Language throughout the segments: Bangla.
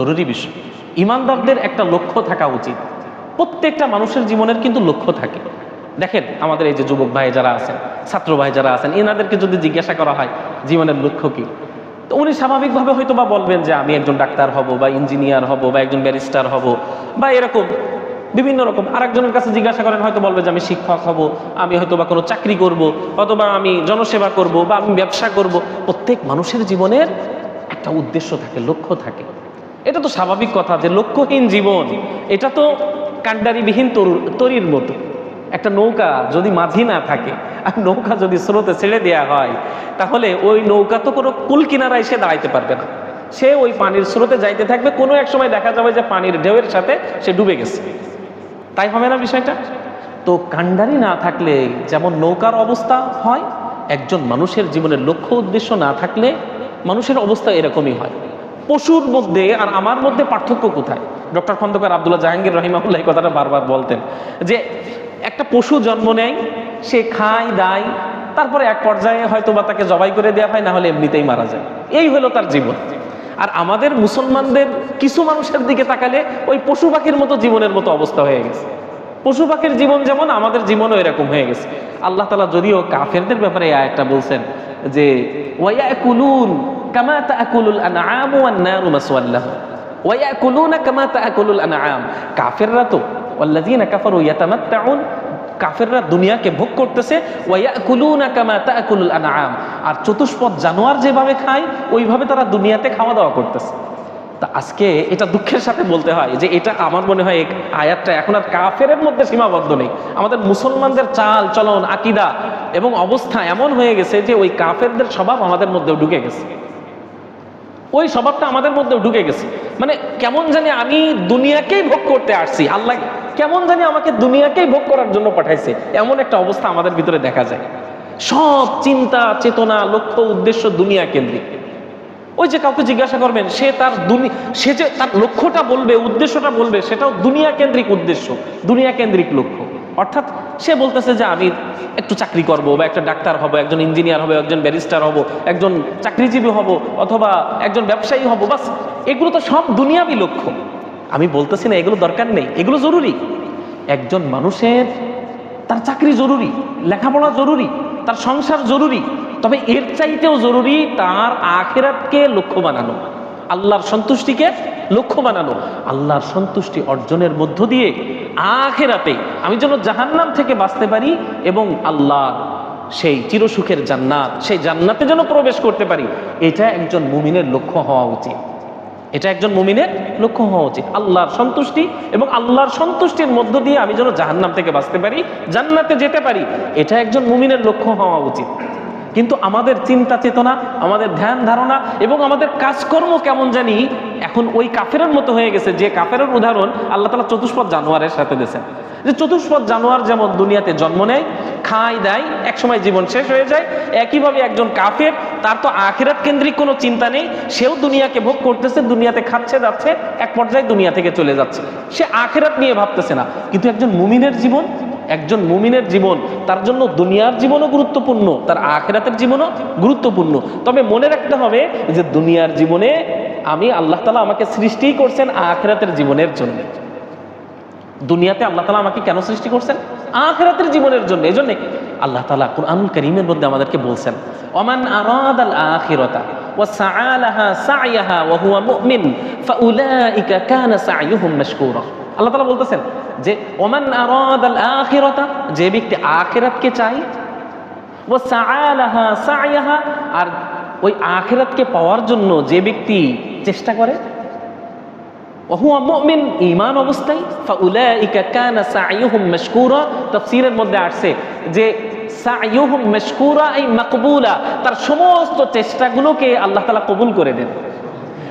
জরুরি বিষয়। ইমানদারদের একটা লক্ষ্য থাকা উচিত। প্রত্যেকটা মানুষের জীবনের কিন্তু লক্ষ্য থাকে। দেখেন আমাদের এই যে যুবক ভাই যারা আছেন, ছাত্র ভাই যারা আছেন, এনাদেরকে যদি জিজ্ঞাসা করা হয় জীবনের লক্ষ্য কি, তো উনি স্বাভাবিকভাবে হয়তো বা বলবেন যে আমি একজন ডাক্তার হব বা ইঞ্জিনিয়ার হব বা একজন ব্যারিস্টার হব বা এরকম বিভিন্ন রকম। আরেকজনের কাছে জিজ্ঞাসা করেন, হয়তো বলবে যে আমি শিক্ষক হব, আমি হয়তো বা কোনো চাকরি করব, অথবা আমি জনসেবা করব বা আমি ব্যবসা করব। প্রত্যেক মানুষের জীবনের একটা উদ্দেশ্য থাকে, লক্ষ্য থাকে। এটা তো স্বাভাবিক কথা যে লক্ষ্যহীন জীবন এটা তো কাণ্ডারিবিহীন তরির মতো। একটা নৌকা যদি মাঝি না থাকে আর নৌকা যদি স্রোতে ছেড়ে দেওয়া হয়, তাহলে ওই নৌকা তো কোনো কুল কিনারায় সে দাঁড়াইতে পারবে না। সে ওই পানির স্রোতে যাইতে থাকবে, কোনো এক সময় দেখা যাবে যে পানির ঢেউয়ের সাথে সে ডুবে গেছে। তাই হবে না বিষয়টা? তো কাণ্ডারি না থাকলে যেমন নৌকার অবস্থা হয়, একজন মানুষের জীবনের লক্ষ্য উদ্দেশ্য না থাকলে মানুষের অবস্থা এরকমই হয়। পশুর মধ্যে আর আমার মধ্যে পার্থক্য কোথায়? ডক্টর খন্দকার আব্দুল্লাহ জাহাঙ্গীর রহিমাহুল্লাহ এই কথাটা বারবার বলতেন যে একটা পশু জন্ম নেয়, সে খায় দায়, তারপরে এক পর্যায়ে হয়তো বা তাকে জবাই করে দেওয়া হয়, না হলে এমনিতেই মারা যায়। এই হলো তার জীবন। আর আমাদের মুসলমানদের কিছু মানুষের দিকে তাকালে ওই পশু পাখির মতো জীবনের মতো অবস্থা হয়ে গেছে। পশু পাখির জীবন যেমন, আমাদের জীবনও এরকম হয়ে গেছে। আল্লাহ তাআলা যদিও কাফেরদের ব্যাপারে এই আয়াতটা বলছেন যে ওয়ায়াকুলুন কামা তাকুলুল আনআম ওয়ান নারু মাসওয়াল লাহুম, ওয়ায়াকুলুনা কামা তাকুলুল আনআম। কাফেররা তো ওয়াল্লাযিনা কাফারু ইয়াতামাত্তাউন, কাফেররা দুনিয়াকে ভোগ করতেছে, ওয়ায়াকুলুনা কামা তাকুলুল আনআম, আর চতুষ্পদ জানোয়ার যেভাবে খায় ওইভাবে তারা দুনিয়াতে খাওয়া দাওয়া করতেছে। তা আজকে এটা দুঃখের সাথে বলতে হয় যে এটা আমার মনে হয় আয়াতটা এখন আর কাফেরের মধ্যে সীমাবদ্ধ নেই। আমাদের মুসলমানদের চাল চলন আকীদা এবং অবস্থা এমন হয়ে গেছে যে ওই কাফেরদের স্বভাব আমাদের মধ্যেও ঢুকে গেছে। ওই স্বভাবটা আমাদের মধ্যেও ঢুকে গেছে। মানে কেমন জানি আমি দুনিয়াকেই ভোগ করতে আসছি, আল্লাহ কেমন জানি আমাকে দুনিয়াকেই ভোগ করার জন্য পাঠাইছে, এমন একটা অবস্থা আমাদের ভিতরে দেখা যায়। সব চিন্তা চেতনা লক্ষ্য উদ্দেশ্য দুনিয়া কেন্দ্রিক। ওই যে কাউকে জিজ্ঞাসা করবেন, সে যে তার লক্ষ্যটা বলবে, উদ্দেশ্যটা বলবে, সেটাও দুনিয়া কেন্দ্রিক উদ্দেশ্য, দুনিয়া কেন্দ্রিক লক্ষ্য। অর্থাৎ সে বলতেছে যে আমি একটু চাকরি করব, বা একটা ডাক্তার হব, একজন ইঞ্জিনিয়ার হব, একজন ব্যারিস্টার হব, একজন চাকরিজীবী হব, অথবা একজন ব্যবসায়ী হব। বাস, এগুলো তো সব দুনিয়াবী লক্ষ্য। আমি বলতেছি না এগুলো দরকার নেই, এগুলো জরুরি। একজন মানুষের তার চাকরি জরুরি, লেখাপড়া জরুরি, তার সংসার জরুরি, তবে এর চাইতেও জরুরি তার আখিরাতকে লক্ষ্য বানানো, আল্লাহর সন্তুষ্টিকে লক্ষ্য বানানো। আল্লাহর সন্তুষ্টি অর্জনের মধ্য দিয়ে আখিরাতে আমি যেন জাহান্নাম থেকে বাঁচতে পারি এবং আল্লাহর সেই চিরসুখের জান্নাত, সেই জান্নাতে যেন প্রবেশ করতে পারি। এটা একজন মুমিনের লক্ষ্য হওয়া উচিত। এটা একজন মুমিনের লক্ষ্য হওয়া উচিত, আল্লাহর সন্তুষ্টি, এবং আল্লাহর সন্তুষ্টির মধ্য দিয়ে আমি যেন জাহান্নাম থেকে বাঁচতে পারি, জান্নাতে যেতে পারি। এটা একজন মুমিনের লক্ষ্য হওয়া উচিত। কিন্তু আমাদের চিন্তা চেতনা, আমাদের ধ্যান ধারণা এবং আমাদের কাজকর্ম কেমন জানি এখন ওই কাফেরের মতো হয়ে গেছে। যে কাফেরের উদাহরণ আল্লাহ তাআলা চতুষ্পদ জানোয়ারের সাথে দিয়েছেন, যে চতুষ্পদ জানোয়ার যেমন দুনিয়াতে জন্ম নেয়, খায় দেয়, একসময় জীবন শেষ হয়ে যায়, একইভাবে একজন কাফের, তার তো আখিরাত কেন্দ্রিক কোনো চিন্তা নেই, সেও দুনিয়াকে ভোগ করতেছে, দুনিয়াতে খাচ্ছে যাচ্ছে, এক পর্যায়ে দুনিয়া থেকে চলে যাচ্ছে, সে আখিরাত নিয়ে ভাবতেছে না। কিন্তু একজন মুমিনের জীবন, একজন মুমিনের জীবন, তার জন্য দুনিয়ার জীবনও গুরুত্বপূর্ণ, তার আখিরাতের জীবনও গুরুত্বপূর্ণ। তবে মনে রাখতে হবে যে দুনিয়ার জীবনে আমি, আল্লাহ তাআলা আমাকে সৃষ্টি করছেন আখিরাতের জীবনের জন্য। দুনিয়াতে আল্লাহ তাআলা আমাকে কেন সৃষ্টি করছেন? আখিরাতের জীবনের জন্য। এই জন্য আল্লাহ তাআলা কুরআনুল কারীমের মধ্যে আমাদেরকে বলছেন, ওমান আরাদাল আখিরাতা ওয়া সাআ লাহা সা'য়াহা ওয়া হুয়া মুমিন ফাউলাইকা কানা সা'য়ুহুম মাশকুরা। আল্লাহ তাআলা বলতেছেন যে ওমান আরাদাল আখিরাতা, যে ব্যক্তি আখিরাতকে চায়, ওয়া সাআ লাহা সা'য়াহা, আর ওই আখিরাতকে পাওয়ার জন্য যে ব্যক্তি চেষ্টা করে, ওহুয়া মুমিন, ঈমান অবস্থায়, ফাউলাইকা কানা সা'য়ুহুম মাশকুরা। তাফসীরের মধ্যে আসছে যে সা'য়ুহুম মাশকুরা এই মাকবুলা, তার সমস্ত চেষ্টাগুলোকে আল্লাহ তাআলা কবুল করে দেন।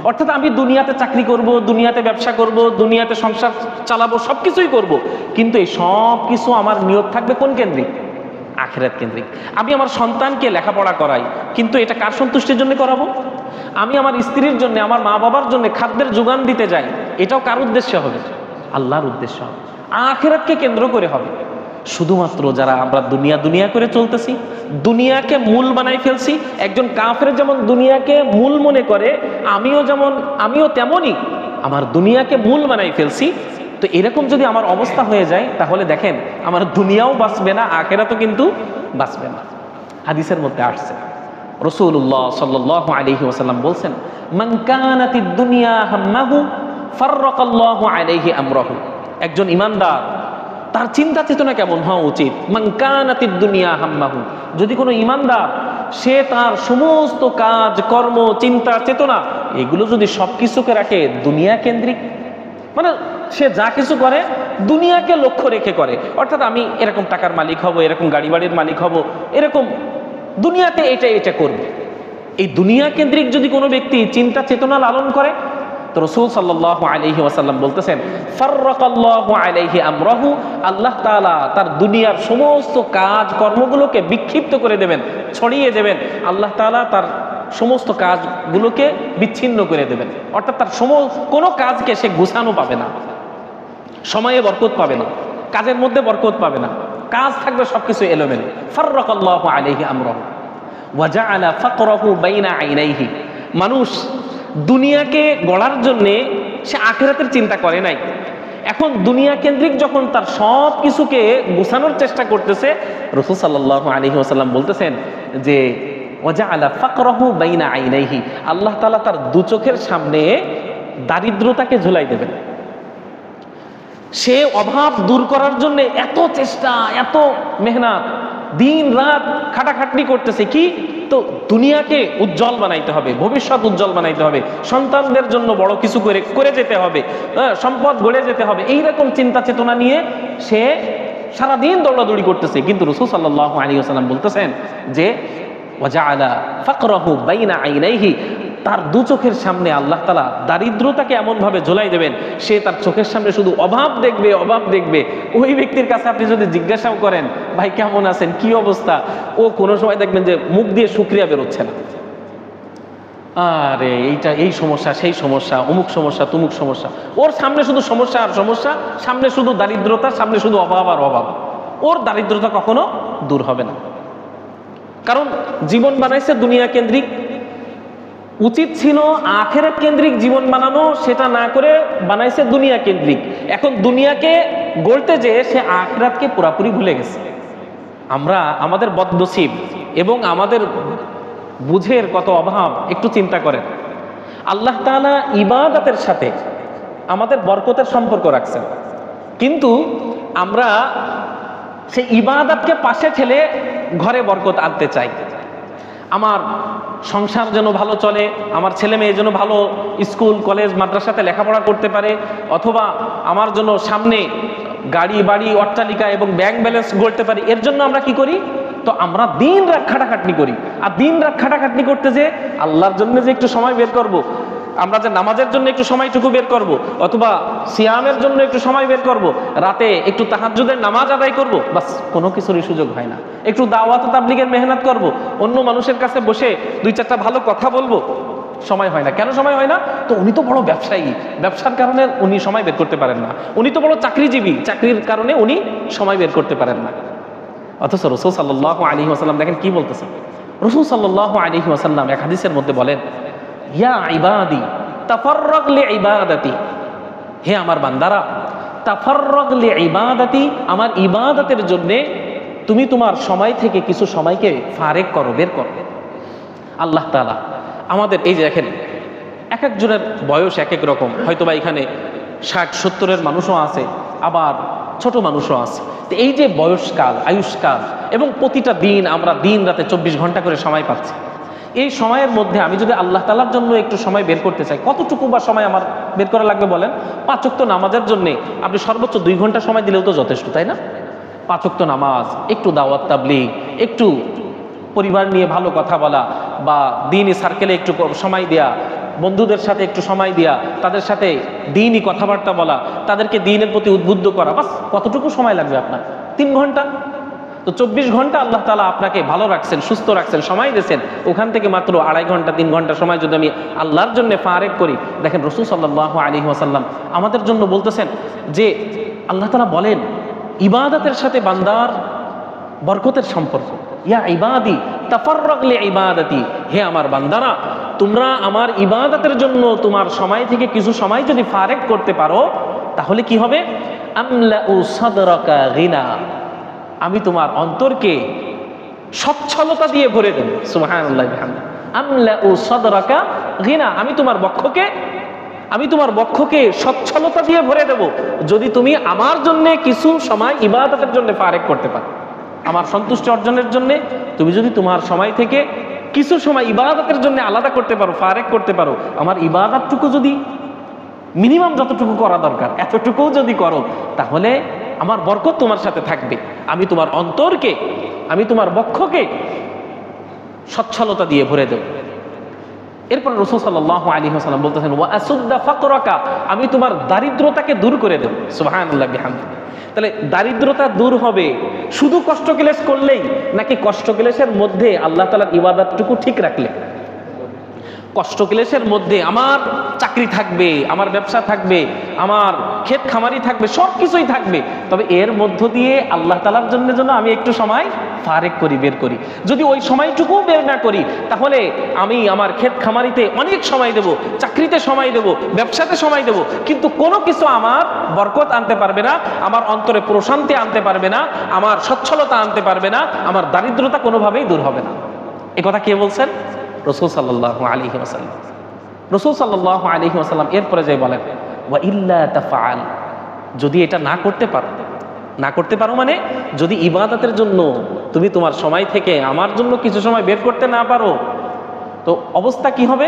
অর্থাৎ আমি দুনিয়াতে চাকরি করব, দুনিয়াতে ব্যবসা করব, দুনিয়াতে সংসার চালাবো, সবকিছুই করব, কিন্তু এই সব কিছু আমার নিয়ত থাকবে কোন কেন্দ্রিক? আখিরাত কেন্দ্রিক। আমি আমার সন্তানকে লেখাপড়া করাই, কিন্তু এটা কার সন্তুষ্টির জন্য করাবো? আমি আমার স্ত্রীর জন্য, আমার মা বাবার জন্য খাদ্যের যোগান দিতে যাই, এটাও কার উদ্দেশ্যে হবে? আল্লাহর উদ্দেশ্য হবে, আখিরাতকে কেন্দ্র করে হবে। শুধুমাত্র যারা আমরা দুনিয়া দুনিয়া করে চলতেছি, দুনিয়াকে মূল বানাই ফেলছি, একজন কাফের যেমন দুনিয়াকে মূল মনে করে, আমিও তেমনই আমার দুনিয়াকে মূল বানাই ফেলছি। তো এরকম যদি আমার অবস্থা হয়ে যায় তাহলে দেখেন আমার দুনিয়াও বাঁচবে না, আখিরাতও কিন্তু বাঁচবে না। হাদিসের মধ্যে আসছে রাসূলুল্লাহ সাল্লাল্লাহু আলাইহি ওয়াসাল্লাম বলছেন, মান কানাতিদ দুনিয়া হাম্মাহু ফাররাকাল্লাহু আলাইহি আমরাহু। একজন ঈমানদার তার চিন্তা চেতনা কেমন হওয়া উচিত? মান কানাতিদ দুনিয়া হাম্মাহু, যদি কোনো ঈমানদার সে তার সমস্ত কাজ কর্ম চিন্তা চেতনা এগুলো যদি সবকিছুকে রাখে দুনিয়া কেন্দ্রিক, মানে সে যা কিছু করে দুনিয়াকে লক্ষ্য রেখে করে, অর্থাৎ আমি এরকম টাকার মালিক হব, এরকম গাড়ি বাড়ির মালিক হব, এরকম দুনিয়াতে এটা করবে, এই দুনিয়া কেন্দ্রিক যদি কোনো ব্যক্তি চিন্তা চেতনা লালন করে, তো রাসূল সাল্লাল্লাহু আলাইহি ওয়াসাল্লাম বলতেছেন ফাররাকাল্লাহু আলাইহি আমরাহু, আল্লাহ তাআলা তার দুনিয়ার সমস্ত কাজ কর্মগুলোকে বিক্ষিপ্ত করে দেবেন, ছড়িয়ে দেবেন, আল্লাহ তাআলা তার সমস্ত কাজগুলোকে বিচ্ছিন্ন করে দেবেন, অর্থাৎ তার কোনো কাজকে সে গুছানো পাবে না, সময়ে বরকত পাবে না, কাজের মধ্যে বরকত পাবে না, কাজ থাকবে সবকিছু এলোমেলো। ফাররাকাল্লাহু আলাইহি আমরাহু ওয়া জাআলা ফাকরাহু বাইনা আইনাইহি, মানুষ দুনিয়াকে গড়ার জন্যে সে আখিরাতের চিন্তা করে নাই, এখন দুনিয়া কেন্দ্রিক যখন তার সব কিছুকে গুছানোর চেষ্টা করতেছে, রাসূল সাল্লাল্লাহু আলাইহি ওয়াসাল্লাম বলতেছেন যে ওয়া জাআলা ফাকরাহু বাইনা আইনাইহি, আল্লাহ তাআলা তার দু চোখের সামনে দারিদ্রতাকে ঝুলাই দেবেন। সে অভাব দূর করার জন্য এত চেষ্টা এত মেহনত দিন রাত খাটাখাটনি করতেছে, কি তো দুনিয়াকে উজ্জ্বল বানাইতে হবে, ভবিষ্যৎ উজ্জ্বল বানাইতে হবে, সন্তানদের জন্য বড় কিছু করে যেতে হবে, সম্পদ গড়ে যেতে হবে, এইরকম চিন্তা চেতনা নিয়ে সে সারাদিন দৌড়াদৌড়ি করতেছে। কিন্তু রাসূল সাল্লাল্লাহু আলাইহি ওয়াসাল্লাম বলতেছেন যে ওয়া জাআলা ফাকরাহু বাইনা আইনাইহি, তার দু চোখের সামনে আল্লাহ তাআলা দারিদ্রতাকে এমন ভাবে ঝোলাই দেবেন, সে তার চোখের সামনে শুধু অভাব দেখবে অভাব দেখবে। ওই ব্যক্তির কাছে আপনি যদি জিজ্ঞাসাও করেন ভাই কেমন আছেন কি অবস্থা, ও কোনো সময় দেখবেন যে মুখ দিয়ে শুকরিয়া বেরোচ্ছে না, আরে এইটা এই সমস্যা সেই সমস্যা অমুক সমস্যা তুমুক সমস্যা, ওর সামনে শুধু সমস্যা আর সমস্যা, সামনে শুধু দারিদ্রতা, সামনে শুধু অভাব আর অভাব, ওর দারিদ্রতা কখনো দূর হবে না। কারণ জীবন বানাইছে দুনিয়া কেন্দ্রিক, উচিত ছিল আখিরাত কেন্দ্রিক জীবন বানানো, সেটা না করে বানাইছে দুনিয়া কেন্দ্রিক। এখন দুনিয়াকে গড়তে যেয়ে সে আখিরাতকে পুরোপুরি ভুলে গেছে। আমরা আমাদের বদনসিব এবং আমাদের বুঝের কত অভাব একটু চিন্তা করেন। আল্লাহ তাআলা ইবাদতের সাথে আমাদের বরকতের সম্পর্ক রাখছেন, কিন্তু আমরা সেই ইবাদতকে পাশে ঠেলে ঘরে বরকত আনতে চাই। আমার সংসার যেন ভালো চলে, আমার ছেলে মেয়ে যেন ভালো স্কুল কলেজ মাদ্রাসাতে লেখাপড়া করতে পারে, অথবা আমার জন্য সামনে গাড়ি বাড়ি অট্টালিকা এবং ব্যাংক ব্যালেন্স গড়তে পারি, এর জন্য আমরা কি করি? তো আমরা দিন রাত খাটাখাটনি করি, আর দিন রাত খাটাখাটনি করতে যে আল্লাহর জন্য যে একটু সময় বের করব, আমরা যে নামাজের জন্য একটু সময়টুকু বের করব, অথবা সিয়ামের জন্য একটু সময় বের করব, রাতে একটু তাহাজ্জুদের নামাজ আদায় করব, বাস কোনো কিছুরই সুযোগ হয় না। একটু দাওয়াত তাবলীগের মেহনত করব, অন্য মানুষের কাছে বসে দুই চারটা ভালো কথা বলবো, সময় হয় না। কেন সময় হয় না? তো উনি তো বড় ব্যবসায়ী, ব্যবসার কারণে উনি সময় বের করতে পারেন না। উনি তো বড় চাকরিজীবী, চাকরির কারণে উনি সময় বের করতে পারেন না। অথচ রাসূল সাল্লাল্লাহু আলাইহি ওয়াসাল্লাম দেখেন কি বলতেছেন। রাসূল সাল্লাল্লাহু আলাইহি ওয়াসাল্লাম এক হাদিসের মধ্যে বলেন, ইয়া ইবাদি তাফাররাগ লিইবাদাতি, হে আমার বান্দারা, তাফাররাগ লিইবাদাতি, আমার ইবাদতের জন্য তুমি তোমার সময় থেকে কিছু সময়কে ফারেক করো, বের করো। আল্লাহ তাআলা আমাদের এই যে দেখেন এক একজনের বয়স এক এক রকম, হয়তোবা এখানে 60-70-এর মানুষও আছে, আবার ছোট মানুষও আছে। তো এই যে বয়সকাল আয়ুষ্কাল এবং প্রতিটা দিন আমরা দিন রাতে 24 ঘন্টা করে সময় পাচ্ছি, এই সময়ের মধ্যে আমি যদি আল্লাহ তাআলার জন্য একটু সময় বের করতে চাই, কতটুকু বা সময় আমার বের করা লাগবে বলেন? 5 ওয়াক্ত নামাজের জন্য আপনি সর্বোচ্চ 2 ঘন্টা সময় দিলেও তো যথেষ্ট, তাই না? 5 ওয়াক্ত নামাজ, একটু দাওয়াত তাবলীগ, একটু পরিবার নিয়ে ভালো কথা বলা, বা দ্বীনি সার্কেলে একটু সময় দেয়া, বন্ধুদের সাথে একটু সময় দেয়া, তাদের সাথে দ্বীনি কথাবার্তা বলা, তাদেরকে দ্বীনের প্রতি উদ্বুদ্ধ করা, বাস কতটুকু সময় লাগবে আপনার? 3 ঘন্টা। তো 24 ঘন্টা আল্লাহ তাআলা আপনাকে ভালো রাখছেন, সুস্থ রাখছেন, সময় দিয়েছেন, ওখান থেকে মাত্র 2.5 ঘন্টা 3 ঘন্টা সময় যদি আমি আল্লাহর জন্য ফারেক করি, দেখেন রাসূল সাল্লাল্লাহু আলাইহি ওয়াসাল্লাম আমাদের জন্য বলতেছেন যে আল্লাহ তাআলা বলেন ইবাদতের সাথে বান্দার বরকতের সম্পর্ক। ইয়া ইবাদি তাফাররাগ লিইবাদাতি, হে আমার বান্দারা তোমরা আমার ইবাদতের জন্য তোমার সময় থেকে কিছু সময় যদি ফারেক করতে পারো, তাহলে কি হবে? আমলাউ সাদরাকা গিনা, আমি তোমার অন্তরকে সচ্ছলতা দিয়ে ভরে দেব। সুবহানাল্লাহ বিহামদিহি। আমলাউ সাদরাকা গিনা, আমি তোমার বক্ষকে সচ্ছলতা দিয়ে ভরে দেব যদি তুমি আমার জন্য কিছু সময় ইবাদতের জন্য ফারেক করতে পারো। আমার সন্তুষ্টি অর্জনের জন্য তুমি যদি তোমার সময় থেকে কিছু সময় ইবাদতের জন্য আলাদা করতে পারো, ফারেক করতে পারো, আমার ইবাদতটুকু যদি মিনিমাম যতটুকু করা দরকার এতটুকুও যদি করো, তাহলে আমার বরকত তোমার সাথে থাকবে। আমি তোমার অন্তরকে, আমি তোমার বক্ষকে সচ্ছলতা দিয়ে ভরে দেব। এরপর রাসূল সাল্লাল্লাহু আলাইহি ওয়াসাল্লাম বলতেছেন, ওয়া আসুদ্দা ফাকরাকা, আমি তোমার দারিদ্রতাকে দূর করে দেব। সুবহানাল্লাহ বিহামদিহি। তাহলে দারিদ্রতা দূর হবে শুধু কষ্ট ক্লেশ করলেই, নাকি কষ্ট ক্লেশের মধ্যে আল্লাহ তাআলার ইবাদতটুকু ঠিক রাখলে? কষ্ট ক্লেশের মধ্যে আমার চাকরি থাকবে, আমার ব্যবসা থাকবে, আমার ক্ষেত খামারি থাকবে, সব কিছুই থাকবে, তবে এর মধ্য দিয়ে আল্লাহ তাআলার জন্য আমি একটু সময় ফারেক করি, বের করি। যদি ওই সময়টুকু বের না করি, তাহলে আমি আমার ক্ষেত খামারিতে অনেক সময় দেব, চাকরিতে সময় দেব, ব্যবসাতে সময় দেব, কিন্তু কোনো কিছু আমার বরকত আনতে পারবে না, আমার অন্তরে প্রশান্তি আনতে পারবে না, আমার সচ্ছলতা আনতে পারবে না, আমার দারিদ্রতা কোনোভাবেই দূর হবে না। এ কথা কে বলছেন? রাসূল সাল্লাল্লাহু আলাইহি ওয়াসাল্লাম। রাসূল সাল্লাল্লাহু আলাইহি ওয়াসাল্লাম এরপরে যাই বলেন, ওয়া ইল্লা তাফআল, যদি এটা না করতে পারো মানে যদি ইবাদতের জন্য তুমি তোমার সময় থেকে আমার জন্য কিছু সময় বের করতে না পারো, তো অবস্থা কি হবে?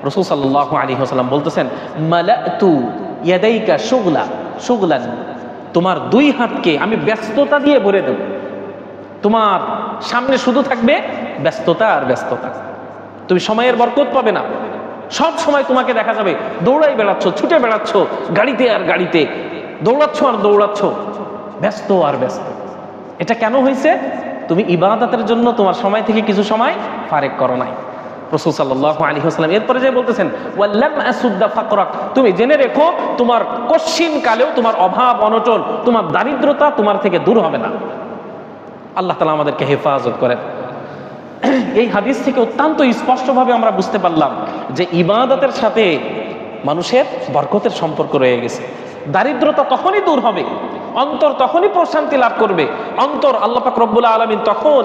রাসূল সাল্লাল্লাহু আলাইহি ওয়াসাল্লাম বলতেছেন, মালাতু ইয়াদাইকা শুগলান, তোমার দুই হাতকে আমি ব্যস্ততা দিয়ে ভরে দেব। তোমার সামনে শুধু থাকবে ব্যস্ততা আর ব্যস্ততা, তুমি সময়ের বরকত পাবে না। সব সময় তোমাকে দেখা যাবে দৌড়াই বেড়াচ্ছ, ছুটে বেড়াচ্ছ, গাড়িতে আর গাড়িতে দৌড়াচ্ছ আর দৌড়াচ্ছ, ব্যস্ত আর ব্যস্ত। এটা কেন হয়েছে? তুমি ইবাদতের জন্য তোমার সময় থেকে কিছু সময় ফারেক করো নাই। রাসূল সাল্লাল্লাহু আলাইহি ওয়াসাল্লাম এরপরে যে বলতেছেন, ওয়াল্লাম আসুদ্দা ফাকরাক, তুমি জেনে রেখো তোমার কঠিন কালেও তোমার অভাব অনটন, তোমার দারিদ্রতা তোমার থেকে দূর হবে না। আল্লাহ তাআলা আমাদেরকে হেফাজত করেন। এই হাদিস থেকে অত্যন্ত স্পষ্টভাবে আমরা বুঝতে পারলাম যে ইবাদতের সাথে মানুষের বরকতের সম্পর্ক রয়ে গেছে। দারিদ্রতা তখনই দূর হবে, অন্তর তখনই প্রশান্তি লাভ করবে, অন্তর আল্লাহ পাক রব্বুল আলামিন তখন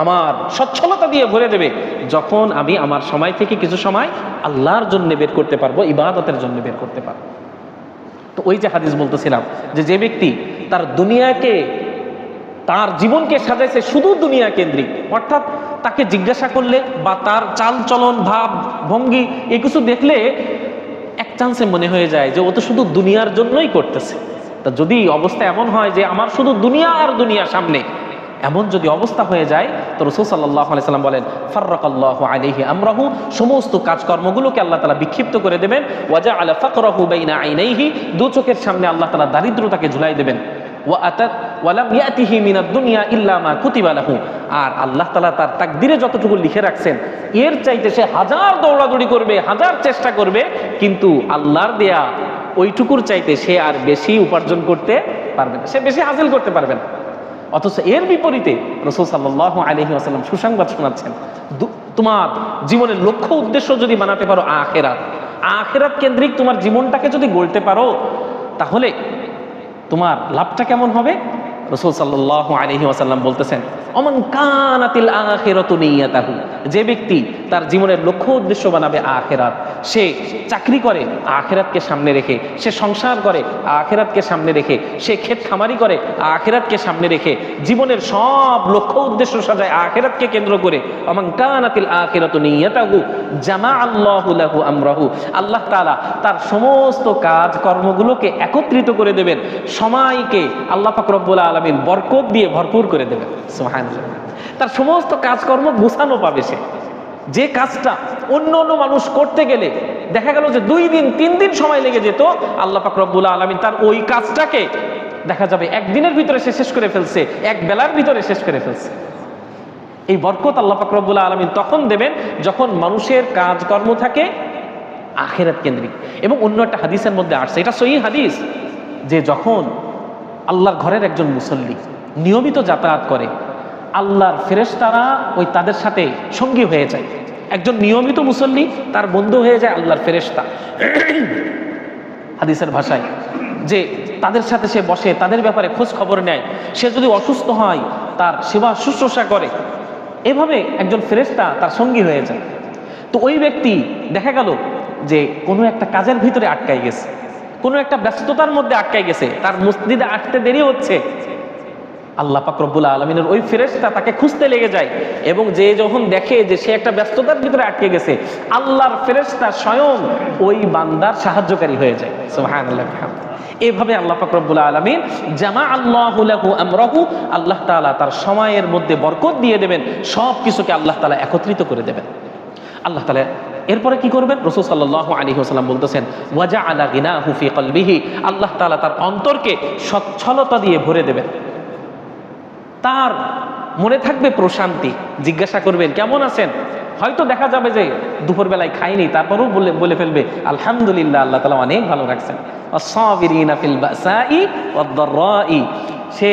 আমার সচ্ছলতা দিয়ে ভরে দেবে, যখন আমি আমার সময় থেকে কিছু সময় আল্লাহর জন্য বের করতে পারবো, ইবাদতের জন্য বের করতে পারবো। তো ওই যে হাদিস বলতেছিলাম যে ব্যক্তি তার জীবনকে সাজাইছে শুধু দুনিয়া কেন্দ্রিক, অর্থাৎ তাকে জিজ্ঞাসা করলে বা তার চাল চলন ভাব ভঙ্গি এই কিছু দেখলে এক চান্সে মনে হয়ে যায় যে ও তো শুধু দুনিয়ার জন্যই করতেছে। তা যদি অবস্থা এমন হয় যে আমার শুধু দুনিয়া আর দুনিয়া সামনে, এমন যদি অবস্থা হয়ে যায়, তো রাসূল সাল্লাল্লাহু আলাইহি সাল্লাম বলেন, ফাররাকাল্লাহু আলাইহি আমরাহু, সমস্ত কাজকর্মগুলোকে আল্লাহ তাআলা বিক্ষিপ্ত করে দেবেন, ওয়া জাআলা ফাকরাহু বাইনা আইনাইহি, দু চোখের সামনে আল্লাহ তাআলা দারিদ্রতাকে ঝুলাই দেবেন। ওয়ালাম ইয়াতিহি মিনাদ দুনিয়া ইল্লা মা কুতিবা লাহু, আর আল্লাহ তাআলা তার তাকদীরে যতটুকু লিখে রাখছেন এর চাইতে সে হাজার দৌড়াদৌড়ি করবে, হাজার চেষ্টা করবে, কিন্তু আল্লাহর দেয়া ওইটুকুর চাইতে সে আর বেশি উপার্জন করতে পারবে না, সে বেশি হাসিল করতে পারবে না। অথচ এর বিপরীতে রাসূল সাল্লাল্লাহু আলাইহি ওয়াসাল্লাম সুসংবাদ শোনাচ্ছেন, তোমার জীবনের লক্ষ্য উদ্দেশ্য যদি বানাতে পারো আখিরাত কেন্দ্রিক তোমার জীবনটাকে যদি গড়তে পারো, তাহলে তোমার লাভটা কেমন হবে? রাসূল সাল্লাল্লাহু আলাইহি ওয়াসাল্লাম বলতেছেন, অমান কানাতিল আখিরাতু নিয়াতাহু, যে ব্যক্তি তার জীবনের লক্ষ্য উদ্দেশ্য বানাবে আখিরাত, সে চাকরি করে আখিরাতকে সামনে রেখে, সে সংসার করে আখিরাতকে সামনে রেখে, সে ক্ষেত খামারি করে আখিরাতকে সামনে রেখে, জীবনের সব লক্ষ্য উদ্দেশ্য সাজায় আখিরাতকে কেন্দ্র করে, অমান কানাতিল আখিরাতু নিয়াতাহু জামা আল্লাহু লাহু আমরাহু, আল্লাহ তাআলা তার সমস্ত কাজ কর্মগুলোকে একত্রিত করে দেবেন, সময়কে আল্লাহ পাক রব্বুল আলামিন বরকত দিয়ে ভরপুর করে দেবেন। সুবহানাল্লাহ। তার সমস্ত কাজকর্ম গোছানো পাবে সে। যে কাজটা অন্য মানুষ করতে গেলে দেখা গেল যে 2 দিন 3 দিন সময় লেগে যেত, আল্লাহ পাক রব্বুল আলামিন তার ওই কাজটাকে দেখা যাবে একদিনের ভিতরে সে শেষ করে ফেলছে, এক বেলার ভিতরে শেষ করে ফেলছে। এই বরকত আল্লাহ পাক রব্বুল আলামিন তখন দেবেন যখন মানুষের কাজকর্ম থাকে আখিরাত কেন্দ্রিক। এবং অন্য একটা হাদিসের মধ্যে আসছে, এটা সহিহ হাদিস, যে যখন আল্লাহর ঘরের একজন মুসল্লি নিয়মিত যাতায়াত করে, আল্লাহর ফেরেশতারা ওই তাদের সাথে সঙ্গী হয়ে যায়। একজন নিয়মিত মুসল্লি তার বন্ধু হয়ে যায় আল্লাহর ফেরেশতা। হাদিসের ভাষায় যে তাদের সাথে সে বসে, তাদের ব্যাপারে খোঁজ খবর নেয়, সে যদি অসুস্থ হয় তার সেবা শুশ্রূষা করে, এভাবে একজন ফেরেশতা তার সঙ্গী হয়ে যায়। তো ওই ব্যক্তি দেখা গেল যে কোনো একটা কাজের ভিতরে আটকাই গেছে, কোনো একটা ব্যস্ততার মধ্যে আটকাই গেছে, তার মসজিদে আসতে দেরি হচ্ছে, আল্লাহ পাক রব্বুল আলামিনের ওই ফেরেশতা তাকে খুঁজতে লেগে যায়, এবং যে যখন দেখে যে সে একটা ব্যস্ততার ভিতরে আটকে গেছে, আল্লাহর ফেরেশতা স্বয়ং ওই বান্দার সাহায্যকারী হয়ে যায়। সুবহানাল্লাহ। এভাবে আল্লাহ পাক রব্বুল আলামিন জামা আল্লাহু লাহু আমরাহু, আল্লাহ তাআলা তার সময়ের মধ্যে বরকত দিয়ে দেবেন, সব কিছুকে আল্লাহ তাআলা একত্রিত করে দেবেন। আল্লাহ তাআলা এরপরে কি করবেন? রাসূল সাল্লাল্লাহু আলাইহি ওয়াসাল্লাম বলতেছেন ওয়াজআলা গিনাহু ফি কলবিহি, আল্লাহ তাআলা তার অন্তরকে সচ্ছলতা দিয়ে ভরে দেবেন, তার মনে থাকবে প্রশান্তি। জিজ্ঞাসা করবেন কেমন আছেন, হয়তো দেখা যাবে যে দুপুরবেলায় খাইনি, তারপরেও বলে ফেলবে আলহামদুলিল্লাহ, আল্লাহ তাআলা অনেক ভালো রাখছেন। আস-সাবিরিনা ফিল বাসাই ওয়াদ-দাররাই, সে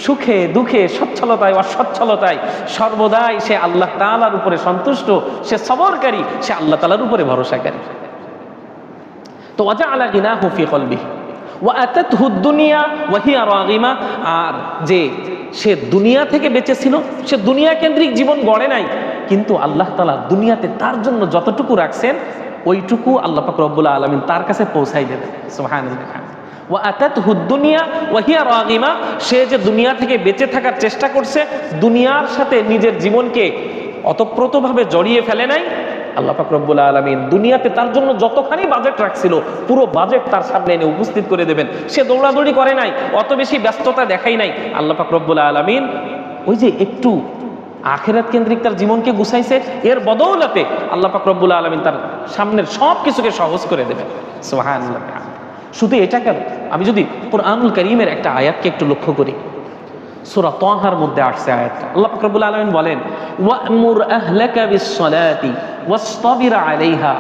সুখে দুঃখে সচ্ছলতায় অসচ্ছলতায় সর্বদাই সে আল্লাহ তাআলার উপরে সন্তুষ্ট, সে সবরকারী, সে আল্লাহ তাআলার উপরে ভরসাকারী। তো ওয়াজআলা গিনাহু ফি কলবিহি ওয়া আতাতহু দুনিয়া ওয়া হিয়া রাগিমা, আর যে সে দুনিয়া থেকে বেঁচেছিল, সে দুনিয়া কেন্দ্রিক জীবন গড়ে নাই, কিন্তু আল্লাহ তাআলা দুনিয়াতে তার জন্য যতটুকু রাখছেন ওইটুকু আল্লাহ পাক রব্বুল আলামিন তার কাছে পৌঁছাই দেবেন। সুবহানাল্লাহ। ওয়া আতাতহু দুনিয়া ওয়া হিয়া রাগিমা, সে যে দুনিয়া থেকে বেঁচে থাকার চেষ্টা করছে, দুনিয়ার সাথে নিজের জীবনকে অতপ্রতভাবে জড়িয়ে ফেলে নাই, আল্লাহ পাক রব্বুল আলামিন দুনিয়াতে তার জন্য যতখানি বাজেট রাখছিল পুরো বাজেট তার সামনে এনে উপস্থিত করে দেবেন। সে দৌড়াদৌড়ি করে নাই, অত বেশি ব্যস্ততা দেখাই নাই, আল্লাহ পাক রব্বুল আলামিন ওই যে একটু আখিরাত কেন্দ্রিক তার জীবনকে গুছাইছে, এর বদৌলতে আল্লাহ পাক রব্বুল আলামিন তার সামনের সব কিছুকে সহজ করে দেবেন। সুবহানাল্লাহ। শুধু এটা কেন, আমি যদি কুরআনুল কারীমের একটা আয়াতকে একটু লক্ষ্য করি, সূরা তাহার মধ্যে আসছে আয়াতটা, আল্লাহ পাক রব্বুল আলামিন বলেন ওয়া'মুর আহলাকা বিস-সালাতি ওয়াসতাবির আলাইহা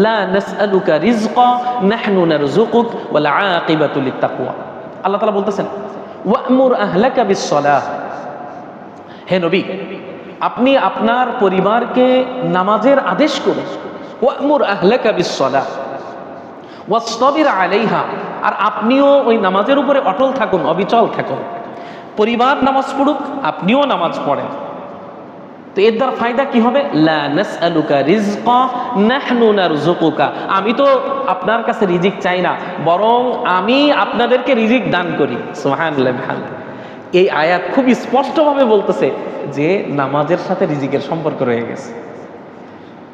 লা নাসআলুকা রিজকা নাহনু নারযুকুক ওয়াল আকিবাতু লিত-তাকওয়া। আল্লাহ তাআলা বলতেছেন ওয়া'মুর আহলাকা বিস-সালাহ, হে নবী আপনি আপনার পরিবারকে নামাজের আদেশ করুন। ওয়া'মুর আহলাকা বিস-সালাহ ওয়াসতাবির আলাইহা, আর আপনিও ওই নামাজের উপরে অটল থাকুন, অবিচল থাকুন। পরিবার নামাজ পড়ুক, আপনিও নামাজ পড়েন। তো এর দ্বারা ফায়দা কি হবে? লা নাসআলুকা রিজকা নাহনু নারযুকুকা, আমি তো আপনার কাছে রিজিক চাই না, বরং আমি আপনাদেরকে রিজিক দান করি। সুবহানাল্লাহ। এই আয়াত খুব স্পষ্টভাবে বলতেছে যে নামাজের সাথে রিজিকের সম্পর্ক রয়ে গেছে।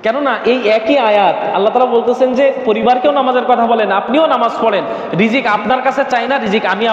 কেননা এই একই আয়াত আল্লাহ তাআলা বলতেছেন যে পরিবারকেও নামাজের কথা বলেন, আপনিও নামাজ পড়েন, রিজিক আপনার কাছে চাই না, রিজিক আমি